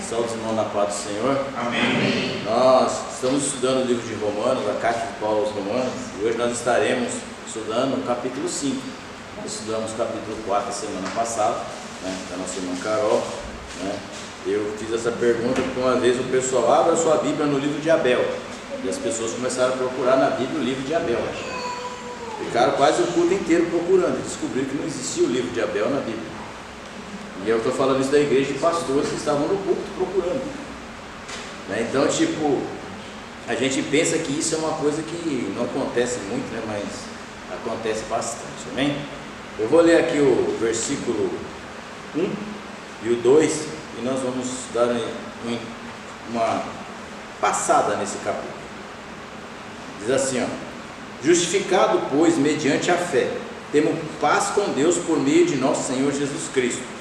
Saúde, irmão, na paz do Senhor. Amém. Nós estamos estudando o livro de Romanos, a carta de Paulo aos Romanos, e hoje nós estaremos estudando o capítulo 5. Nós estudamos o capítulo 4 a semana passada, da nossa irmã Carol. Eu fiz essa pergunta porque uma vez o pessoal abre a sua Bíblia no livro de Abel, e as pessoas começaram a procurar na Bíblia o livro de Abel. Ficaram quase o culto inteiro procurando, e descobriram que não existia o livro de Abel na Bíblia. E eu estou falando isso da igreja de pastores que estavam no culto procurando. Então, a gente pensa que isso é uma coisa que não acontece muito, mas acontece bastante, amém? Eu vou ler aqui o versículo 1 e o 2, e nós vamos dar uma passada nesse capítulo. Diz assim, justificado, pois, mediante a fé, temos paz com Deus por meio de nosso Senhor Jesus Cristo,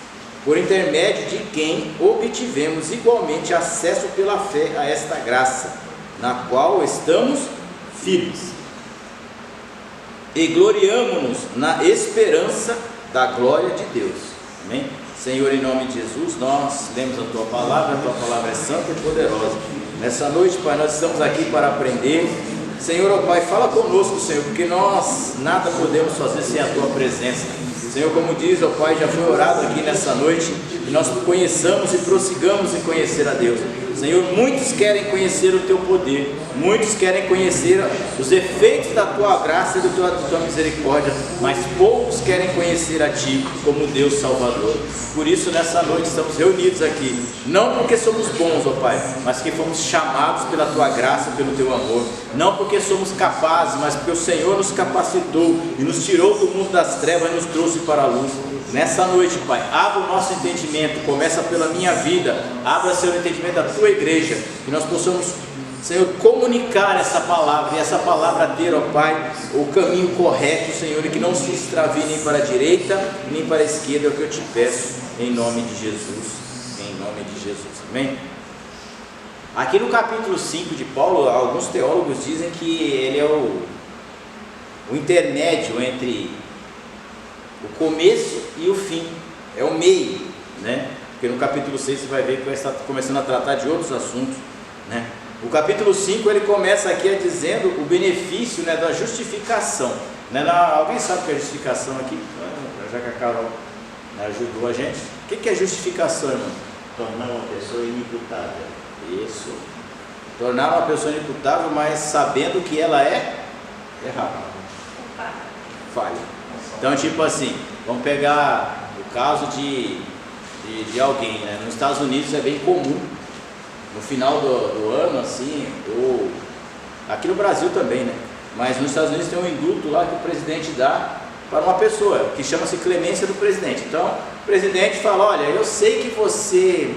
por intermédio de quem obtivemos igualmente acesso pela fé a esta graça, na qual estamos firmes, e gloriamo-nos na esperança da glória de Deus. Amém? Senhor, em nome de Jesus, nós lemos a Tua palavra é santa e poderosa. Nessa noite, Pai, nós estamos aqui para aprender. Senhor, ó Pai, fala conosco, Senhor, porque nós nada podemos fazer sem a Tua presença. Senhor, como diz, ó Pai, já foi orado aqui nessa noite, e nós conheçamos e prossigamos em conhecer a Deus. Senhor, muitos querem conhecer o Teu poder, muitos querem conhecer os efeitos da Tua graça e da Tua misericórdia, mas poucos querem conhecer a Ti como Deus Salvador. Por isso, nessa noite estamos reunidos aqui, não porque somos bons, ó Pai, mas que fomos chamados pela Tua graça, pelo Teu amor, não porque somos capazes, mas porque o Senhor nos capacitou e nos tirou do mundo das trevas e nos trouxe para a luz. Nessa noite, Pai, abra o nosso entendimento, começa pela minha vida, abra, Senhor, o entendimento da Tua igreja, que nós possamos, Senhor, comunicar essa palavra, e essa palavra ter, ó Pai, o caminho correto, Senhor, e que não se extravie nem para a direita, nem para a esquerda, é o que eu te peço, em nome de Jesus, em nome de Jesus, amém? Aqui no capítulo 5 de Paulo, alguns teólogos dizem que ele é o intermédio entre o começo e o fim, é o meio, porque no capítulo 6 você vai ver que vai estar começando a tratar de outros assuntos, O capítulo 5 ele começa aqui dizendo o benefício, da justificação, Alguém sabe o que é justificação aqui? Já que a Carol ajudou a gente. O que é justificação, irmão? Tornar uma pessoa inimputável. Isso, tornar uma pessoa inimputável, mas sabendo que ela é errada, falha. Então, vamos pegar o caso de alguém, nos Estados Unidos é bem comum, no final do ano, ou aqui no Brasil também, mas nos Estados Unidos tem um indulto lá que o presidente dá para uma pessoa, que chama-se clemência do presidente. Então, o presidente fala, olha, eu sei que você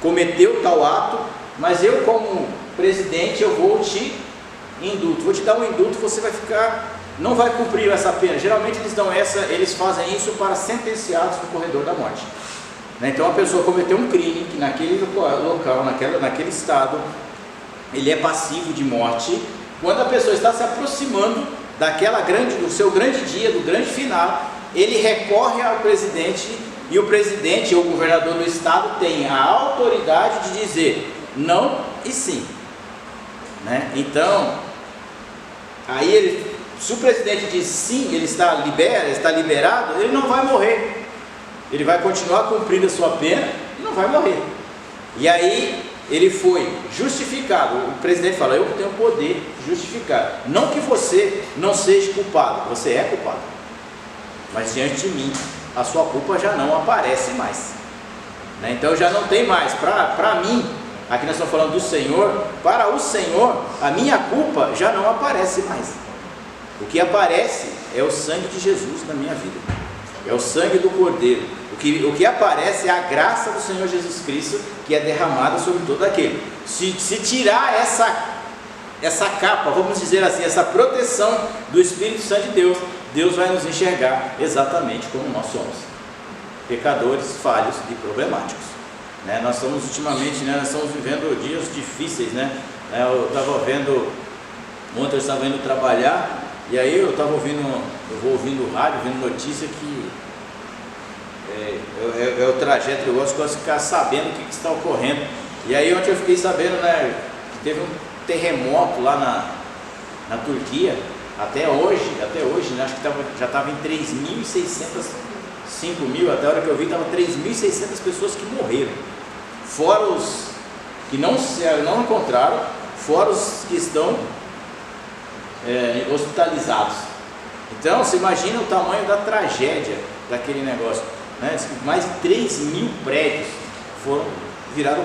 cometeu tal ato, mas eu como presidente, eu vou te indulto, vou te dar um indulto, você vai não vai cumprir essa pena. Geralmente eles fazem isso para sentenciados no corredor da morte. Então a pessoa cometeu um crime que naquele local, naquele estado, ele é passivo de morte. Quando a pessoa está se aproximando do seu grande dia, do grande final, ele recorre ao presidente, e o presidente ou o governador do estado tem a autoridade de dizer não e sim, Então, aí se o presidente diz sim, ele está liberado, ele não vai morrer, ele vai continuar cumprindo a sua pena e não vai morrer. E aí ele foi justificado. O presidente fala, eu tenho poder de justificar, não que você não seja culpado, você é culpado, mas diante de mim a sua culpa já não aparece mais, Então já não tem mais, para mim, aqui nós estamos falando do Senhor, para o Senhor a minha culpa já não aparece mais. O que aparece é o sangue de Jesus na minha vida, é o sangue do Cordeiro. O que aparece é a graça do Senhor Jesus Cristo, que é derramada sobre todo aquele. Se tirar essa capa, vamos dizer assim, essa proteção do Espírito Santo de Deus, Deus vai nos enxergar exatamente como nós somos, pecadores, falhos e problemáticos. Nós estamos ultimamente, nós estamos vivendo dias difíceis, Eu estava vendo, ontem eu estava indo trabalhar, e aí eu vou ouvindo rádio, vendo notícia que é o trajeto que eu gosto de ficar sabendo o que está ocorrendo. E aí ontem eu fiquei sabendo, né, que teve um terremoto lá na Turquia, até hoje, né, acho que já estava em 3.600, 5.000, até a hora que eu vi estava 3.600 pessoas que morreram, fora os que não encontraram, fora os que estão hospitalizados. Então você imagina o tamanho da tragédia daquele negócio, né? Mais de 3.000 prédios viraram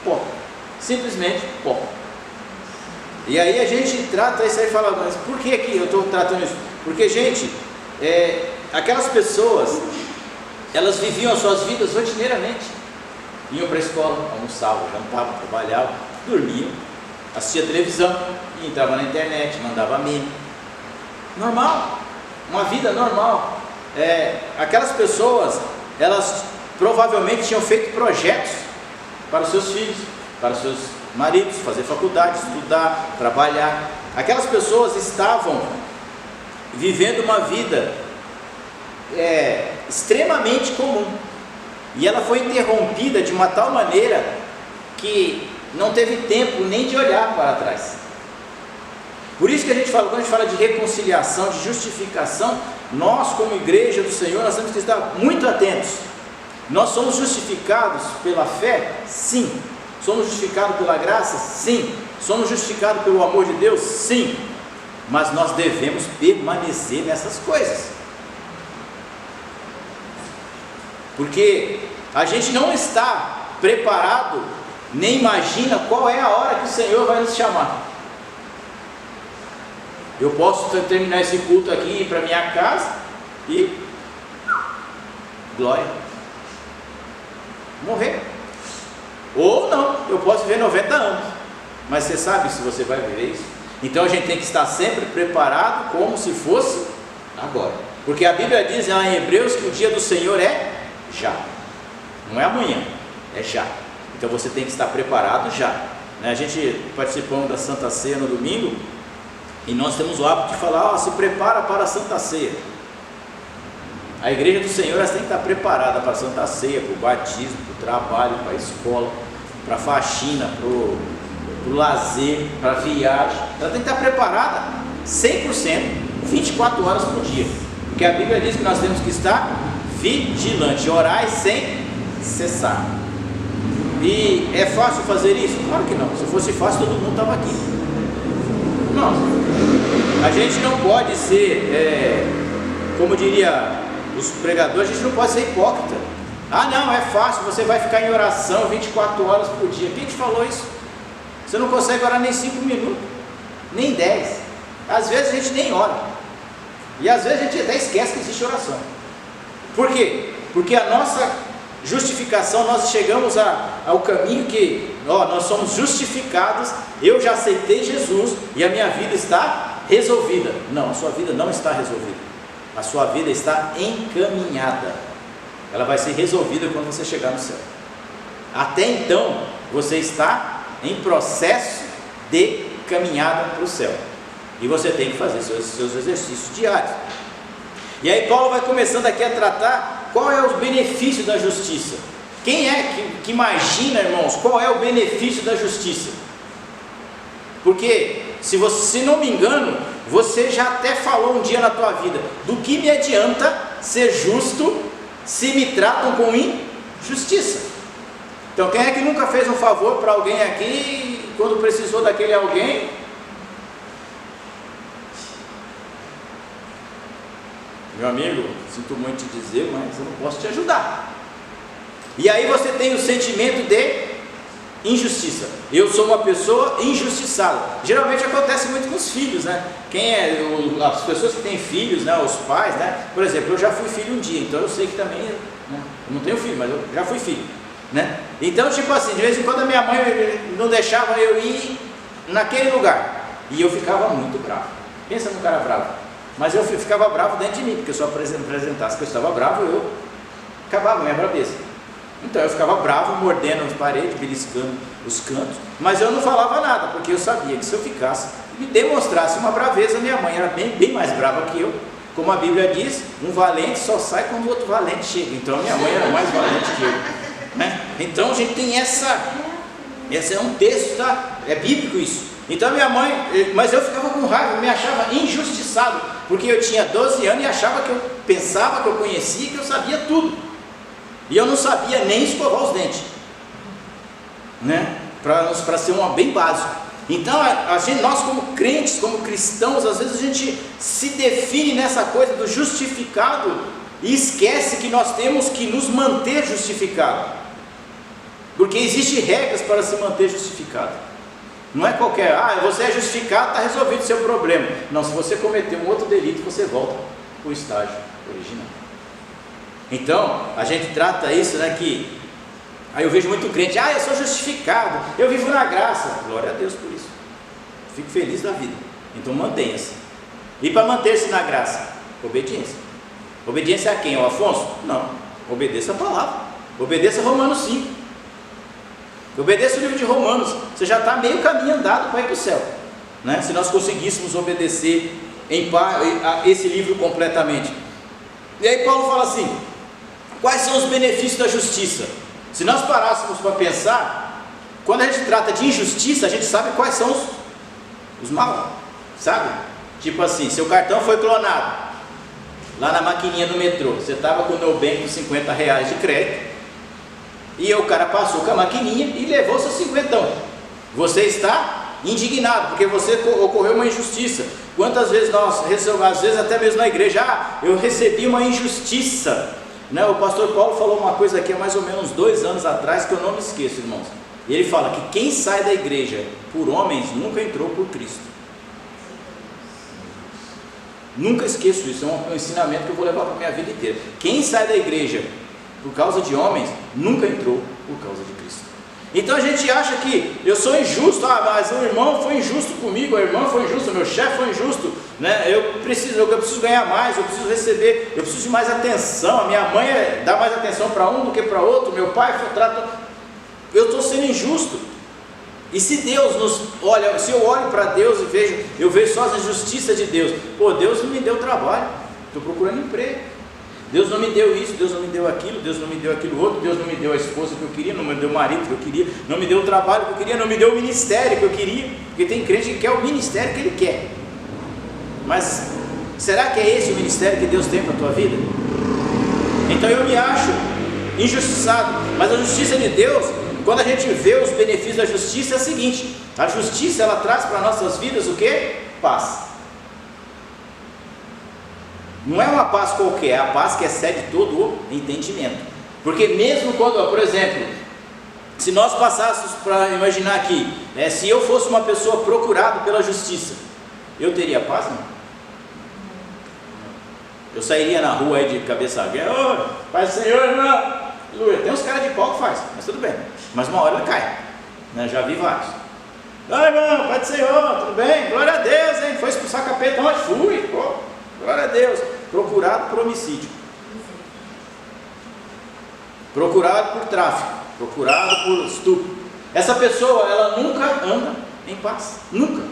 pó, simplesmente pó. E aí a gente trata isso aí e fala, mas por que eu estou tratando isso? Porque, gente, aquelas pessoas, elas viviam as suas vidas rotineiramente, iam para a escola, almoçavam, jantavam, trabalhavam, dormiam, assistiam televisão, entravam na internet, mandavam meme, normal, uma vida normal. Aquelas pessoas, elas provavelmente tinham feito projetos para os seus filhos, para os seus maridos, fazer faculdade, estudar, trabalhar. Aquelas pessoas estavam vivendo uma vida extremamente comum, e ela foi interrompida de uma tal maneira que não teve tempo nem de olhar para trás. Por isso que a gente fala, quando a gente fala de reconciliação, de justificação, nós como igreja do Senhor, nós temos que estar muito atentos. Nós somos justificados pela fé? Sim. Somos justificados pela graça? Sim. Somos justificados pelo amor de Deus? Sim. Mas nós devemos permanecer nessas coisas, porque a gente não está preparado, nem imagina qual é a hora que o Senhor vai nos chamar. Eu posso terminar esse culto aqui, ir para minha casa e glória, morrer. Ou não, eu posso viver 90 anos, mas você sabe se você vai viver isso? Então a gente tem que estar sempre preparado, como se fosse agora, porque a Bíblia diz lá em Hebreus que o dia do Senhor é já, não é amanhã, é já. Então você tem que estar preparado já, né? A gente participamos da Santa Ceia no domingo, e nós temos o hábito de falar, se prepara para a Santa Ceia. A igreja do Senhor, ela tem que estar preparada para a Santa Ceia, para o batismo, para o trabalho, para a escola, para a faxina, para o lazer, para a viagem. Ela tem que estar preparada 100%, 24 horas por dia, porque a Bíblia diz que nós temos que estar vigilante, orar sem cessar. E é fácil fazer isso? Claro que não. Se fosse fácil, todo mundo estava aqui. Não, a gente não pode ser, como diria os pregadores, a gente não pode ser hipócrita. Ah não, é fácil, você vai ficar em oração 24 horas por dia. Quem te falou isso? Você não consegue orar nem 5 minutos, nem 10. Às vezes a gente nem ora, e às vezes a gente até esquece que existe oração. Por quê? Porque a nossa justificação, nós chegamos ao caminho que nós somos justificados, eu já aceitei Jesus e a minha vida está resolvida. Não, a sua vida não está resolvida, a sua vida está encaminhada, ela vai ser resolvida quando você chegar no céu. Até então, você está em processo de caminhada para o céu, e você tem que fazer seus exercícios diários. E aí Paulo vai começando aqui a tratar qual é o benefício da justiça. Quem é que imagina, irmãos, qual é o benefício da justiça? Porque, se não me engano, você já até falou um dia na tua vida, do que me adianta ser justo se me tratam com injustiça? Então quem é que nunca fez um favor para alguém aqui, quando precisou daquele alguém, meu amigo, sinto muito te dizer, mas eu não posso te ajudar. E aí você tem o sentimento de injustiça. Eu sou uma pessoa injustiçada. Geralmente acontece muito com os filhos, né? As pessoas que têm filhos, né? Os pais, né? Por exemplo, eu já fui filho um dia, então eu sei que também, né? Eu não tenho filho, mas eu já fui filho, né? Então, tipo assim, de vez em quando a minha mãe não deixava eu ir naquele lugar, e eu ficava muito bravo. Pensa num cara bravo. Mas eu ficava bravo dentro de mim, porque se eu apresentasse que eu estava bravo, eu acabava a minha braveza. Então eu ficava bravo, mordendo as paredes, beliscando os cantos, mas eu não falava nada, porque eu sabia que se eu ficasse e me demonstrasse uma braveza, minha mãe era bem mais brava que eu, como a Bíblia diz, um valente só sai quando o outro valente chega. Então a minha mãe era mais valente que eu, né? Então a gente tem esse é um texto, tá? É bíblico isso. Então a minha mãe, mas eu ficava com raiva, me achava injustiçado, porque eu tinha 12 anos e achava que eu pensava, que eu conhecia, que eu sabia tudo, e eu não sabia nem escovar os dentes, né? Para ser bem básico. Então nós como crentes, como cristãos, às vezes a gente se define nessa coisa do justificado e esquece que nós temos que nos manter justificado, porque existem regras para se manter justificado. Não é qualquer, você é justificado, está resolvido o seu problema. Não, se você cometer um outro delito, você volta para o estágio original. Então a gente trata isso, né, que aí eu vejo muito crente, eu sou justificado, eu vivo na graça. Glória a Deus por isso. Fico feliz da vida. Então mantenha-se. E para manter-se na graça, obediência. Obediência a quem? Ao Afonso? Não. Obedeça a palavra. Obedeça a Romanos 5. Obedeça o livro de Romanos. Você já está meio caminho andado para ir para o céu, né? Se nós conseguíssemos obedecer a esse livro completamente. E aí Paulo fala assim: quais são os benefícios da justiça? Se nós parássemos para pensar, quando a gente trata de injustiça, a gente sabe quais são os maus, sabe? Tipo assim, seu cartão foi clonado, lá na maquininha do metrô, você estava com o Nubank com R$50 de crédito, e o cara passou com a maquininha e levou seus 50. Você está indignado, porque ocorreu uma injustiça. Quantas vezes nós recebemos, às vezes até mesmo na igreja, eu recebi uma injustiça, né? O pastor Paulo falou uma coisa aqui há mais ou menos 2 anos atrás, que eu não me esqueço, irmãos. E ele fala que quem sai da igreja por homens nunca entrou por Cristo. Nunca esqueço isso, é um ensinamento que eu vou levar para a minha vida inteira. Quem sai da igreja por causa de homens nunca entrou por causa de Cristo. Então a gente acha que eu sou injusto, mas o irmão foi injusto comigo, a irmã foi injusta, o meu chefe foi injusto, né? Eu preciso ganhar mais, eu preciso receber, eu preciso de mais atenção, a minha mãe dá mais atenção para um do que para outro, meu pai trata, eu estou sendo injusto. E se Deus nos olha, se eu olho para Deus e eu vejo só as injustiças de Deus, Deus não me deu trabalho, estou procurando emprego. Deus não me deu isso, Deus não me deu aquilo, Deus não me deu aquilo outro, Deus não me deu a esposa que eu queria, não me deu o marido que eu queria, não me deu o trabalho que eu queria, não me deu o ministério que eu queria, porque tem crente que quer o ministério que ele quer. Mas será que é esse o ministério que Deus tem para a tua vida? Então eu me acho injustiçado, mas a justiça de Deus, quando a gente vê os benefícios da justiça, é o seguinte: a justiça ela traz para nossas vidas o que? Paz. Não é uma paz qualquer, é a paz que excede todo o entendimento. Porque mesmo quando, por exemplo, se nós passássemos para imaginar aqui, se eu fosse uma pessoa procurada pela justiça, eu teria paz? Não? Eu sairia na rua aí de cabeça aberta, Pai do Senhor, irmão, tem uns caras de pau que faz, mas tudo bem, mas uma hora ele cai, né? Já vi vários. Irmão, Pai do Senhor, tudo bem? Glória a Deus, hein? Foi expulsar capeta, onde fui? Glória a Deus. Procurado por homicídio, procurado por tráfico, procurado por estupro. Essa pessoa, ela nunca anda em paz, nunca.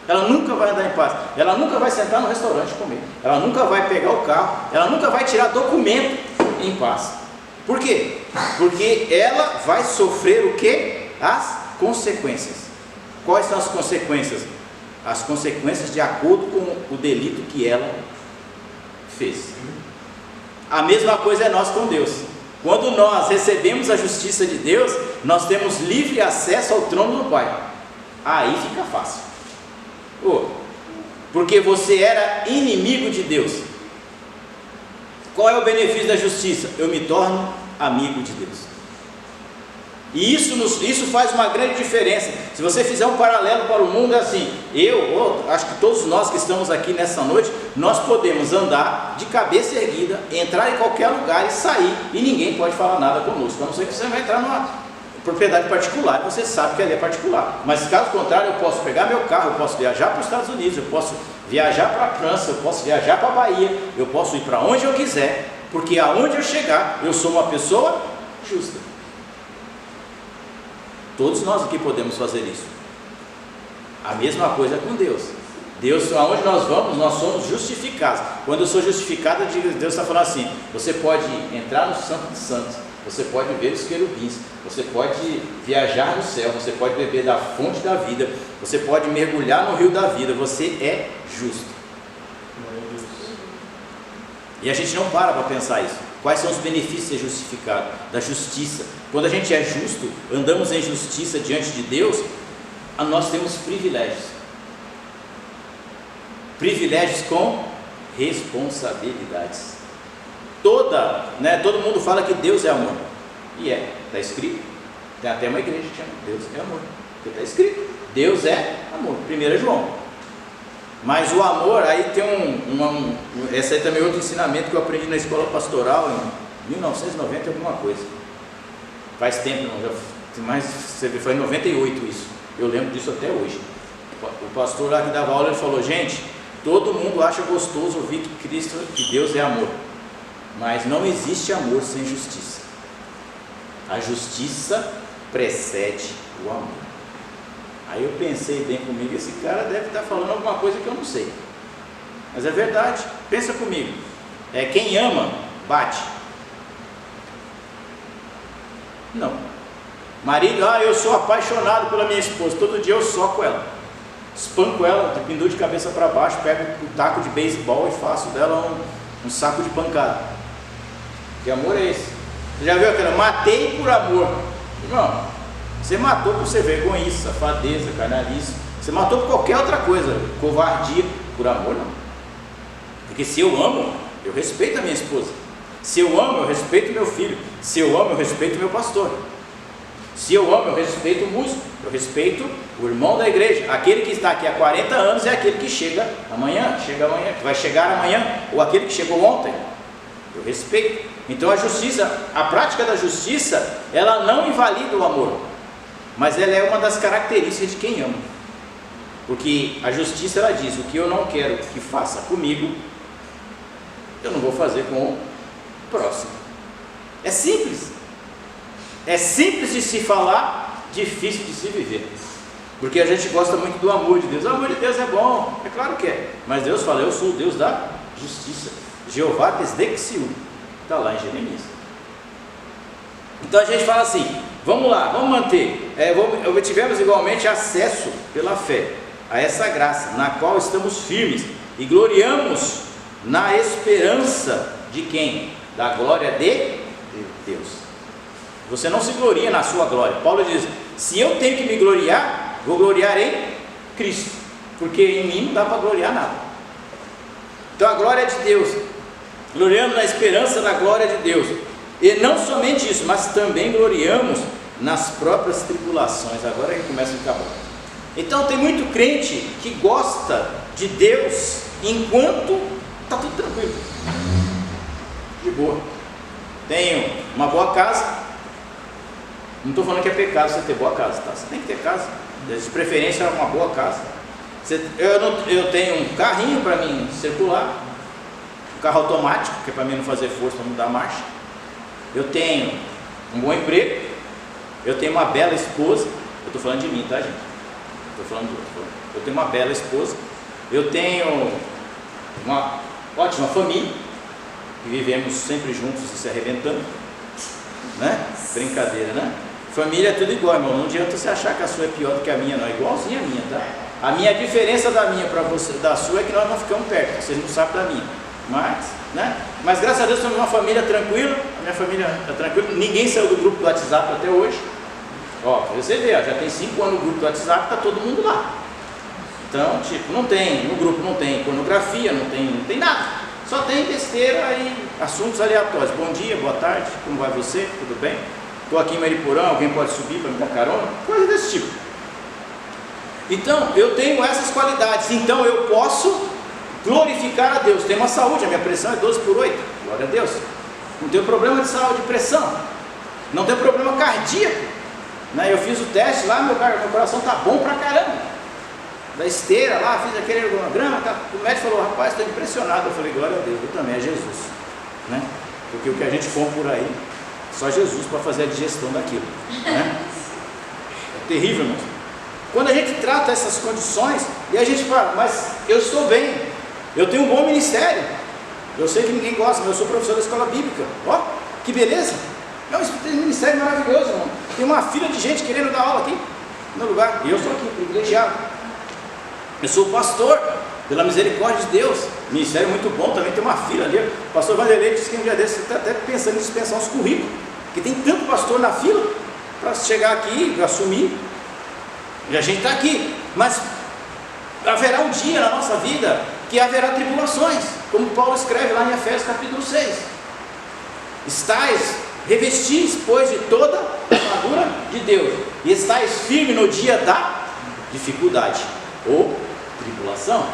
Ela nunca vai andar em paz, ela nunca vai sentar no restaurante comer, ela nunca vai pegar o carro, ela nunca vai tirar documento em paz. Por quê? Porque ela vai sofrer o quê? As consequências. Quais são as consequências? As consequências de acordo com o delito que ela fez. A mesma coisa é nós com Deus. Quando nós recebemos a justiça de Deus, nós temos livre acesso ao trono do Pai. Aí fica fácil. Porque você era inimigo de Deus. Qual é o benefício da justiça? Eu me torno amigo de Deus. E isso faz uma grande diferença. Se você fizer um paralelo para o mundo, é assim: acho que todos nós que estamos aqui nessa noite, nós podemos andar de cabeça erguida, entrar em qualquer lugar e sair, e ninguém pode falar nada conosco, a não ser que você vai entrar numa propriedade particular, e você sabe que ali é particular. Mas caso contrário, eu posso pegar meu carro, eu posso viajar para os Estados Unidos, eu posso viajar para a França, eu posso viajar para a Bahia, eu posso ir para onde eu quiser, porque aonde eu chegar, eu sou uma pessoa justa. Todos nós aqui podemos fazer isso. A mesma coisa com Deus. Deus, aonde nós vamos, nós somos justificados. Quando eu sou justificado, Deus está falando assim: você pode entrar no Santo dos Santos, você pode ver os querubins, você pode viajar no céu, você pode beber da fonte da vida, você pode mergulhar no rio da vida, você é justo. E a gente não para pensar isso. Quais são os benefícios de ser justificado? Da justiça. Quando a gente é justo, andamos em justiça diante de Deus, nós temos privilégios. Privilégios com responsabilidades. Todo mundo fala que Deus é amor. E está escrito. Tem até uma igreja que chama Deus é amor. Porque está escrito, Deus é amor. 1 João. Mas o amor, aí tem esse aí também é outro ensinamento que eu aprendi na escola pastoral em 1990 alguma coisa. Faz tempo, não, já, mas foi em 98 isso. Eu lembro disso até hoje. O pastor lá que dava aula, ele falou: gente, todo mundo acha gostoso ouvir que Deus é amor, mas não existe amor sem justiça. A justiça precede o amor. Aí eu pensei bem comigo, esse cara deve estar falando alguma coisa que eu não sei, mas é verdade. Pensa comigo, quem ama, bate? Não. Marido, eu sou apaixonado pela minha esposa, todo dia eu soco ela, espanco ela, penduro de cabeça para baixo, pego um taco de beisebol e faço dela um saco de pancada. Que amor é esse? Você já viu aquela, matei por amor? Não. Você matou por ser egoísta, safadeza, canalice. Você matou por qualquer outra coisa, covardia. Por amor não. Porque se eu amo, eu respeito a minha esposa. Se eu amo, eu respeito meu filho. Se eu amo, eu respeito meu pastor. Se eu amo, eu respeito o músico. Eu respeito o irmão da igreja. Aquele que está aqui há 40 anos é aquele que chega amanhã, que vai chegar amanhã, ou aquele que chegou ontem. Eu respeito. Então a justiça, a prática da justiça, ela não invalida o amor, mas ela é uma das características de quem ama. Porque a justiça, ela diz: o que eu não quero que faça comigo, eu não vou fazer com o próximo. É simples. É simples de se falar, difícil de se viver. Porque a gente gosta muito do amor de Deus. O amor de Deus é bom, é claro que é. Mas Deus fala: eu sou o Deus da justiça. Jeová Tesdexiu. Está lá em Jeremias. Então a gente fala assim: vamos lá, vamos manter. Tivemos igualmente acesso pela fé a essa graça, na qual estamos firmes e gloriamos na esperança de quem? Da glória de Deus. Você não se gloria na sua glória. Paulo diz: se eu tenho que me gloriar, vou gloriar em Cristo, porque em mim não dá para gloriar nada. Então a glória é de Deus. Gloriamos na esperança da glória de Deus. E não somente isso, mas também gloriamos nas próprias tribulações. Agora que começa a ficar bom. Então tem muito crente que gosta de Deus enquanto está tudo tranquilo, de boa. Tenho uma boa casa. Não estou falando que é pecado você ter boa casa, tá? Você tem que ter casa, de preferência uma boa casa. Eu tenho um carrinho para mim circular, um carro automático, que é para mim não fazer força para mudar a marcha. Eu tenho um bom emprego, eu tenho uma bela esposa. Eu estou falando de mim, tá, gente? Eu tenho uma bela esposa, eu tenho uma ótima família, que vivemos sempre juntos e se arrebentando, né? Brincadeira, né? Família é tudo igual, irmão. Não adianta você achar que a sua é pior do que a minha, não. É igualzinha a minha, tá? A minha diferença da minha para você, da sua, é que nós não ficamos perto. Vocês não sabem da minha. Mas, né? Mas graças a Deus somos uma família tranquila. A minha família está tranquila. Ninguém saiu do grupo do WhatsApp até hoje. Ó, você vê, ó, já tem 5 anos no grupo do WhatsApp, está todo mundo lá. Então, tipo, no grupo não tem pornografia, não tem nada. Só tem besteira e assuntos aleatórios. Bom dia, boa tarde, como vai você? Tudo bem? Estou aqui em Mariporã, alguém pode subir para me dar carona? Coisa desse tipo. Então, eu tenho essas qualidades. Então, eu posso glorificar a Deus. Tenho uma saúde, a minha pressão é 12/8. Glória a Deus. Não tenho problema de saúde, de pressão. Não tenho problema cardíaco. Né? Eu fiz o teste lá, meu coração está bom pra caramba. Da esteira lá, fiz aquele ergonograma, o médico falou: rapaz, estou impressionado. Eu falei: glória a Deus, eu também, é Jesus, né? Porque o que a gente come por aí, só Jesus para fazer a digestão daquilo, né? É terrível, irmão. quando a gente trata essas condições, e a gente fala, mas eu estou bem, eu tenho um bom ministério, eu sei que ninguém gosta, mas eu sou professor da escola bíblica, ó, que beleza, é um ministério maravilhoso, irmão. Tem uma fila de gente querendo dar aula aqui, no lugar, e eu sou aqui, privilegiado, eu sou pastor, pela misericórdia de Deus, ministério muito bom, também tem uma fila ali, o pastor Vanderlei disse que um dia desses está até pensando em dispensar uns currículos, porque tem tanto pastor na fila, para chegar aqui, para assumir, e a gente está aqui, mas haverá um dia na nossa vida que haverá tribulações, como Paulo escreve lá em Efésios capítulo 6, estais revestis, pois, de toda a armadura de Deus, e estais firme no dia da dificuldade, ou tribulação,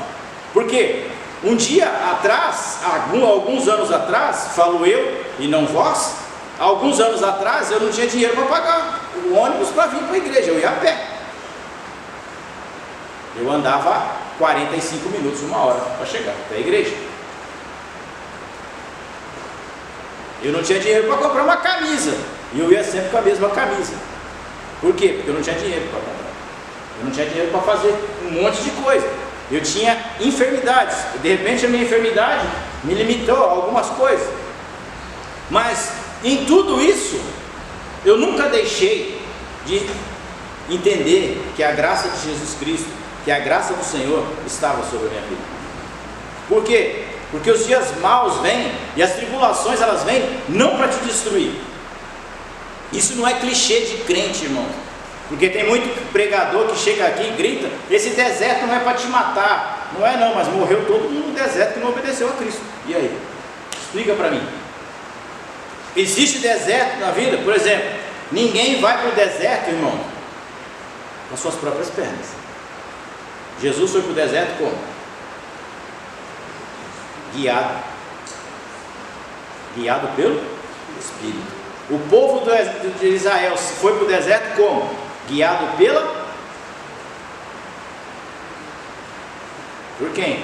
porque um dia atrás, alguns anos atrás, falo eu e não vós, alguns anos atrás eu não tinha dinheiro para pagar o ônibus para vir para a igreja, eu ia a pé. Eu andava 45 minutos, uma hora para chegar até a igreja. Eu não tinha dinheiro para comprar uma camisa, e eu ia sempre com a mesma camisa. Por quê? Porque eu não tinha dinheiro para comprar. Eu não tinha dinheiro para fazer um monte de coisa. Eu tinha enfermidades, e de repente a minha enfermidade me limitou a algumas coisas. Mas em tudo isso, eu nunca deixei de entender que a graça de Jesus Cristo, que a graça do Senhor estava sobre a minha vida. Por quê? Porque os dias maus vêm e as tribulações elas vêm não para te destruir. Isso não é clichê de crente, irmão. Porque tem muito pregador que chega aqui e grita, esse deserto não é para te matar. Não é não, mas morreu todo mundo no deserto que não obedeceu a Cristo. E aí? Explica para mim. Existe deserto na vida? Por exemplo, ninguém vai para o deserto, irmão, com as suas próprias pernas. Jesus foi para o deserto como? Guiado pelo Espírito. O povo de Israel foi para o deserto como? Guiado por quem?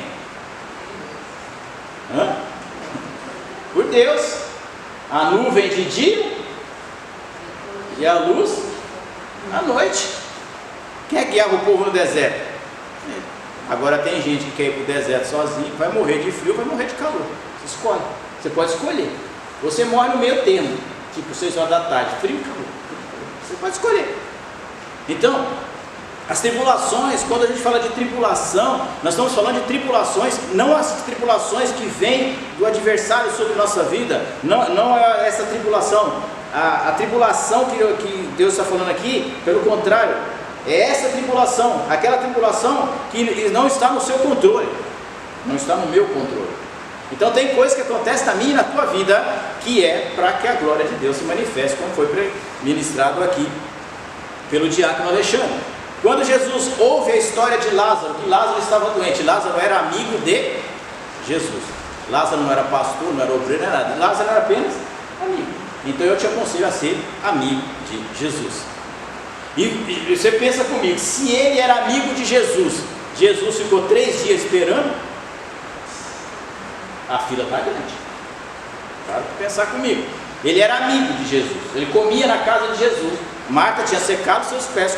Por Deus. A nuvem de dia e a luz à noite. Quem é que guiava o povo no deserto? Agora tem gente que quer ir para o deserto sozinho, vai morrer de frio, vai morrer de calor. Você escolhe. Você pode escolher. Você morre no meio termo, tipo 6 horas da tarde, frio e calor. Você pode escolher. Então, as tribulações, quando a gente fala de tribulação, nós estamos falando de tribulações, não as tribulações que vêm do adversário sobre nossa vida, não é essa tribulação, a tribulação que Deus está falando aqui, pelo contrário, é essa tribulação, aquela tribulação que não está no seu controle, não está no meu controle. Então tem coisas que acontecem na minha e na tua vida, que é para que a glória de Deus se manifeste, como foi ministrado aqui pelo diácono Alexandre. Quando Jesus ouve a história de Lázaro, que Lázaro estava doente, Lázaro era amigo de Jesus. Lázaro não era pastor, não era obreiro, não era nada. Lázaro era apenas amigo. Então eu te aconselho a ser amigo de Jesus. E você pensa comigo, se ele era amigo de Jesus, Jesus ficou 3 dias esperando, a fila está grande. Para pensar comigo. Ele era amigo de Jesus, ele comia na casa de Jesus. Marta tinha secado seus pés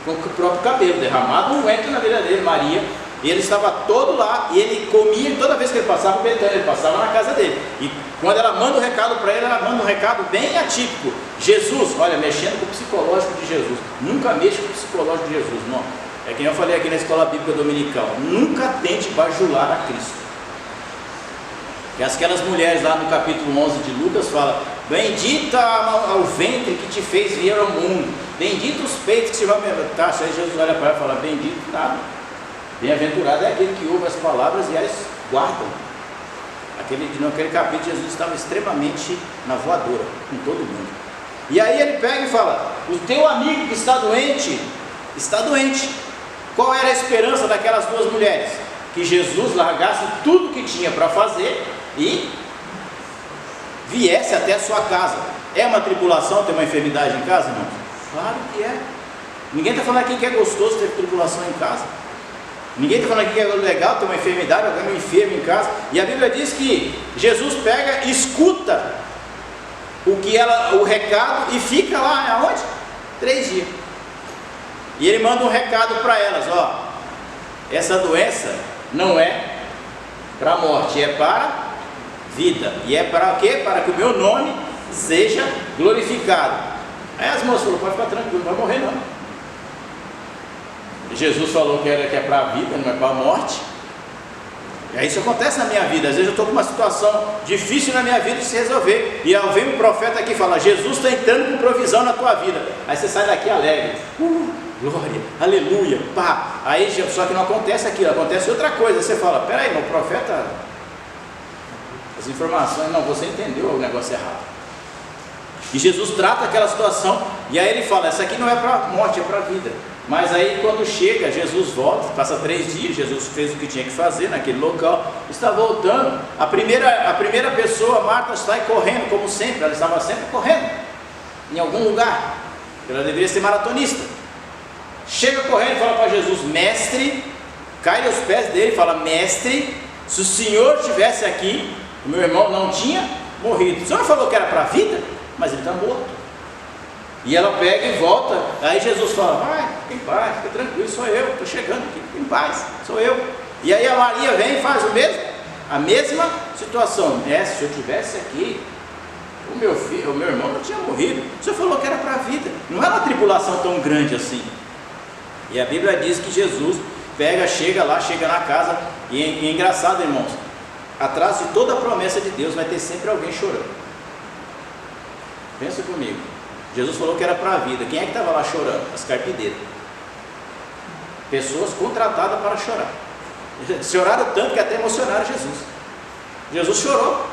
com o próprio cabelo, derramado um vento na vida dele, Maria, e ele estava todo lá, e ele comia, toda vez que ele passava o Betânia, ele passava na casa dele, e quando ela manda um recado para ele, ela manda um recado bem atípico. Jesus, olha, mexendo com o psicológico de Jesus, nunca mexa com o psicológico de Jesus, não, é que eu falei aqui na escola bíblica dominical, nunca tente bajular a Cristo, que aquelas mulheres lá no capítulo 11 de Lucas falam, bendita ao ventre que te fez vir ao mundo, bendito os peitos que te vão alimentar. Aí Jesus olha para ela e fala, bendito nada, bem-aventurado é aquele que ouve as palavras e as guardam. Naquele capítulo Jesus estava extremamente na voadora com todo mundo. E aí ele pega e fala, o teu amigo que está doente. Qual era a esperança daquelas 2 mulheres? Que Jesus largasse tudo que tinha para fazer e viesse até a sua casa. É uma tribulação ter uma enfermidade em casa, irmão? Claro que é. Ninguém está falando aqui que é gostoso ter tribulação em casa. Ninguém está falando aqui que é legal ter uma enfermidade, alguém enfermo em casa. E a Bíblia diz que Jesus pega, escuta o recado e fica lá, aonde? 3 dias. E ele manda um recado para elas, ó, essa doença não é para a morte, é para a vida. E é para o quê? Para que o meu nome seja glorificado. Aí as moças falaram, pode ficar tranquilo, não vai morrer não. Jesus falou que é para a vida, não é para a morte. E aí isso acontece na minha vida. Às vezes eu estou com uma situação difícil na minha vida de se resolver, e aí vem um profeta aqui e fala, Jesus está entrando com provisão na tua vida. Aí você sai daqui alegre, glória, aleluia, pá. Aí só que não acontece aquilo, acontece outra coisa. Você fala, peraí, meu profeta, as informações, não, você entendeu o negócio errado. E Jesus trata aquela situação, e aí ele fala, essa aqui não é para a morte, é para a vida. Mas aí quando chega, Jesus volta, passa 3 dias, Jesus fez o que tinha que fazer naquele local, está voltando, a primeira pessoa, Marta, sai correndo, como sempre, ela estava sempre correndo, em algum lugar, ela deveria ser maratonista, chega correndo e fala para Jesus, mestre, cai aos pés dele e fala, mestre, se o Senhor estivesse aqui, o meu irmão não tinha morrido. O Senhor falou que era para a vida, mas ele está morto. E ela pega e volta. Aí Jesus fala, vai, fica em paz, fica tranquilo, sou eu, estou chegando aqui, fica em paz, sou eu. E aí a Maria vem e faz a mesma situação. Se eu estivesse aqui, o meu irmão não tinha morrido. O Senhor falou que era para a vida. Não é uma tribulação tão grande assim. E a Bíblia diz que Jesus chega na casa, e é engraçado, irmãos, atrás de toda a promessa de Deus vai ter sempre alguém chorando. Pensa comigo. Jesus falou que era para a vida. Quem é que estava lá chorando? As carpideiras. Pessoas contratadas para chorar. Choraram tanto que até emocionaram Jesus. Jesus chorou.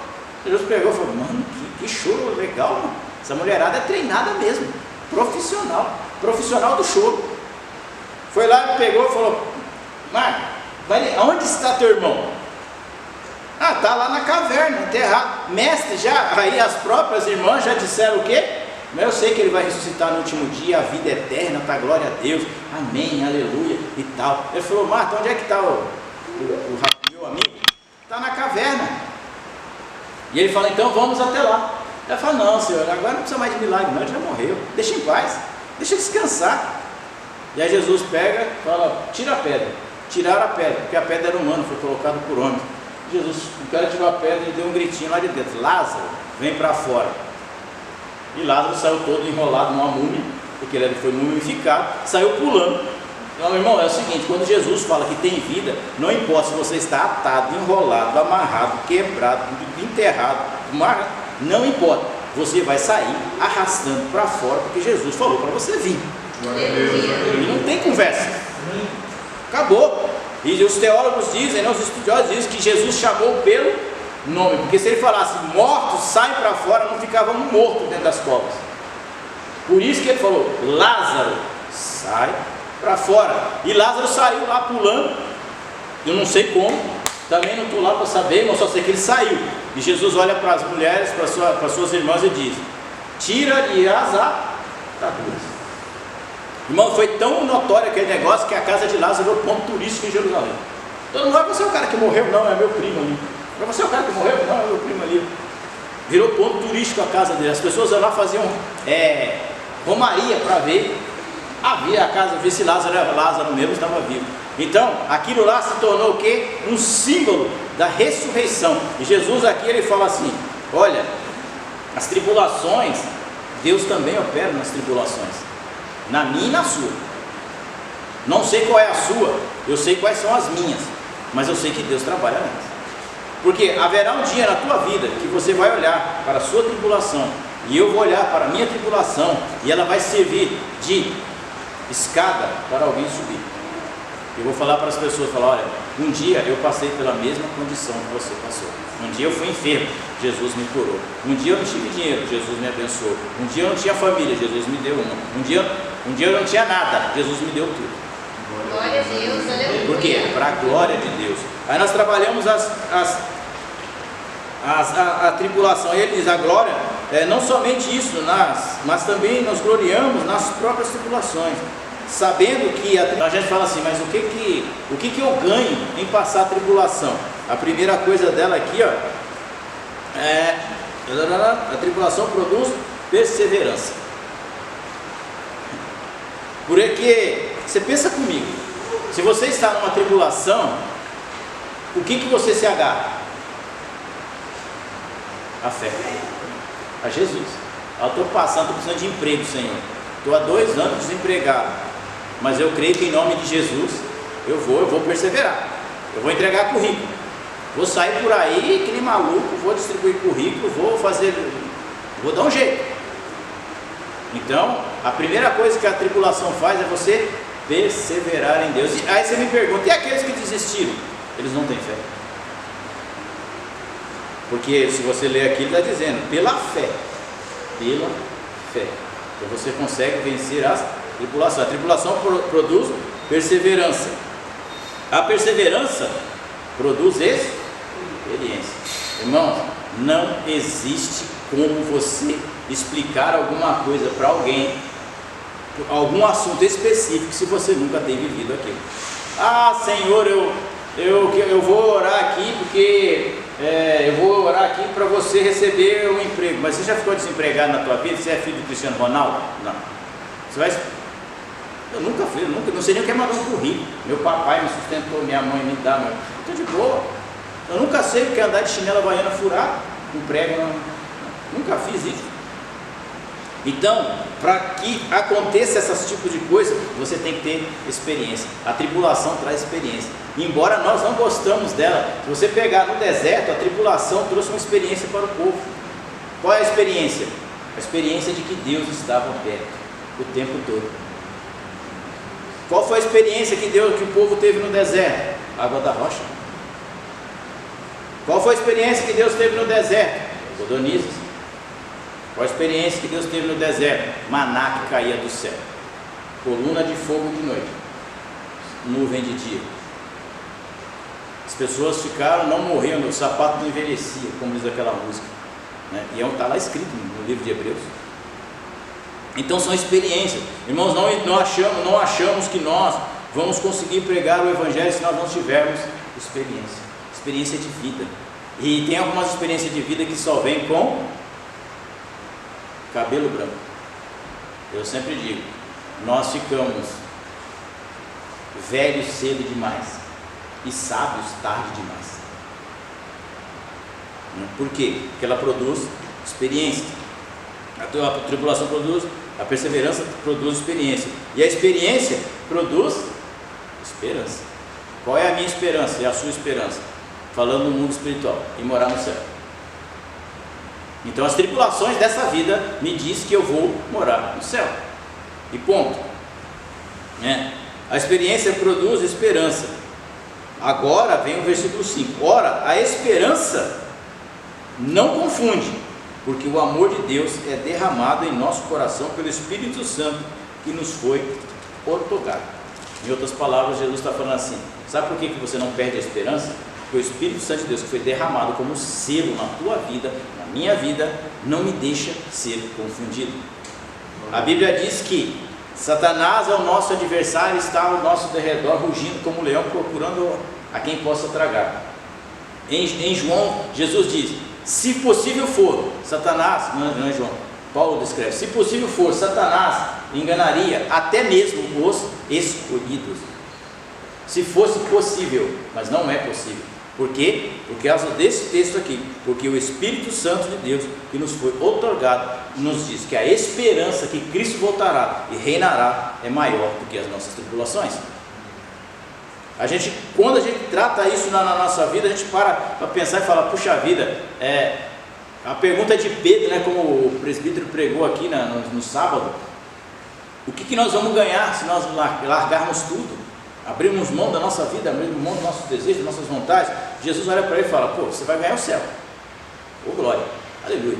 Jesus pegou e falou, mano, que choro legal, mano. Essa mulherada é treinada mesmo, profissional do choro. Foi lá e pegou e falou, Marta, aonde está teu irmão? Está lá na caverna, enterrado. Mestre, aí as próprias irmãs já disseram o quê? Mas eu sei que ele vai ressuscitar no último dia, a vida eterna, para a glória a Deus, amém, aleluia e tal. Ele falou, Marta, onde é que está o meu amigo? Está na caverna. E ele fala, então vamos até lá. Ela fala, não, Senhor, agora não precisa mais de milagre, não, ele já morreu, deixa em paz, deixa descansar. E aí Jesus pega e fala, tira a pedra. Tiraram a pedra, porque a pedra era humana, foi colocada por homens. Jesus, o cara tirou a pedra e deu um gritinho lá de dentro, Lázaro, vem para fora. E Lázaro saiu todo enrolado numa múmia, porque ele foi mumificado, saiu pulando. Então, meu irmão, é o seguinte, quando Jesus fala que tem vida, não importa se você está atado, enrolado, amarrado, quebrado, enterrado, não importa, você vai sair arrastando para fora, porque Jesus falou para você vir. E não tem conversa, acabou. E os teólogos dizem, os estudiosos dizem que Jesus chamou pelo nome, porque se ele falasse mortos saem para fora, não ficavam mortos dentro das covas. Por isso que ele falou, Lázaro, sai para fora. E Lázaro saiu lá pulando, eu não sei como, também não estou lá para saber, mas só sei que ele saiu. E Jesus olha para as mulheres, para suas irmãs e diz, tira-lhe as ataduras. Irmão, foi tão notório aquele negócio que a casa de Lázaro virou ponto turístico em Jerusalém. Todo mundo, você é o cara que morreu? Não, é meu primo ali. Você é o cara que morreu? Não, é meu primo ali. Virou ponto turístico a casa dele. As pessoas lá faziam romaria para ver. Havia a casa, ver se Lázaro mesmo estava vivo. Então, aquilo lá se tornou o quê? Um símbolo da ressurreição. E Jesus aqui, ele fala assim, olha, as tribulações, Deus também opera nas tribulações. Na minha e na sua. Não sei qual é a sua, eu sei quais são as minhas, mas eu sei que Deus trabalha nelas. Porque haverá um dia na tua vida que você vai olhar para a sua tribulação, e eu vou olhar para a minha tribulação, e ela vai servir de escada para alguém subir. Eu vou falar para as pessoas, olha, um dia eu passei pela mesma condição que você passou. Um dia eu fui enfermo, Jesus me curou. Um dia eu não tive dinheiro, Jesus me abençoou. Um dia eu não tinha família, Jesus me deu uma. Um dia eu não tinha nada, Jesus me deu tudo. Glória a Deus, aleluia. Por quê? Para a glória de Deus. Aí nós trabalhamos a tribulação. E ele diz, a glória, não somente isso, mas também nos gloriamos nas próprias tribulações. Sabendo que a gente fala assim, mas o que eu ganho em passar a tribulação? A primeira coisa dela aqui, a tribulação produz perseverança. Porque você pensa comigo, se você está numa tribulação, o que você se agarra? A fé, a Jesus. Eu estou passando, estou precisando de emprego, Senhor, estou há 2 anos desempregado, mas eu creio que em nome de Jesus eu vou perseverar, eu vou entregar currículo, vou sair por aí que nem maluco, vou distribuir currículo, vou dar um jeito. Então, a primeira coisa que a tribulação faz é você perseverar em Deus. E aí você me pergunta, e aqueles que desistiram? Eles não têm fé. Porque se você ler aqui, ele está dizendo, pela fé, então você consegue vencer as tribulações. A tribulação produz perseverança, a perseverança produz experiência. Irmãos, não existe como você explicar alguma coisa para alguém, algum assunto específico, se você nunca tem vivido aquilo. Ah, Senhor, eu vou orar aqui porque eu vou orar aqui para você receber um emprego. Mas você já ficou desempregado na tua vida? Você é filho do Cristiano Ronaldo? Não. Eu nunca fui, não sei nem o que é mandar um currículo. Meu papai me sustentou, minha mãe me dá, mas estou de boa. Eu nunca sei o que é andar de chinela havaiana furada, com prego, nunca fiz isso. Então, para que aconteça esse tipo de coisa, você tem que ter experiência. A tribulação traz experiência. Embora nós não gostamos dela, se você pegar no deserto, a tribulação trouxe uma experiência para o povo. Qual é a experiência? A experiência de que Deus estava perto o tempo todo. Qual foi a experiência que o povo teve no deserto? Água da rocha. Qual foi a experiência que Deus teve no deserto? Codornizes. Qual a experiência que Deus teve no deserto? Maná que caía do céu, coluna de fogo de noite, nuvem de dia. As pessoas não morriam, o sapato não envelhecia, como diz aquela música, né? E está lá escrito no livro de Hebreus. Então são experiências. Irmãos, não achamos que nós vamos conseguir pregar o Evangelho se nós não tivermos experiência de vida. E tem algumas experiências de vida que só vêm com cabelo branco. Eu sempre digo, nós ficamos velhos cedo demais e sábios tarde demais. Por quê? Porque ela produz experiência. A tribulação produz, a perseverança produz experiência, e a experiência produz esperança. Qual é a minha esperança e a sua esperança? Falando no mundo espiritual, e morar no céu. Então as tribulações dessa vida me diz que eu vou morar no céu, e ponto. A experiência produz esperança. Agora vem o versículo 5. Ora, a esperança não confunde, porque o amor de Deus é derramado em nosso coração pelo Espírito Santo que nos foi outorgado. Em outras palavras, Jesus está falando assim: sabe por que você não perde a esperança? Porque o Espírito Santo de Deus que foi derramado como selo na tua vida, na minha vida, não me deixa ser confundido. A Bíblia diz que Satanás é o nosso adversário, está ao nosso derredor, rugindo como um leão, procurando a quem possa tragar. Em João, Jesus diz: se possível for, Satanás, não é João, Paulo descreve, se possível for, Satanás enganaria até mesmo os escolhidos. Se fosse possível, mas não é possível. Por quê? Por causa desse texto aqui, porque o Espírito Santo de Deus que nos foi outorgado nos diz que a esperança que Cristo voltará e reinará é maior do que as nossas tribulações. Quando a gente trata isso na nossa vida, a gente para pensar e fala: puxa vida, a pergunta de Pedro, né, como o presbítero pregou aqui no sábado: o que nós vamos ganhar se nós largarmos tudo? Abrimos mão da nossa vida, abrimos mão dos nossos desejos, das nossas vontades. Jesus olha para ele e fala: pô, você vai ganhar o céu. Ô glória, aleluia.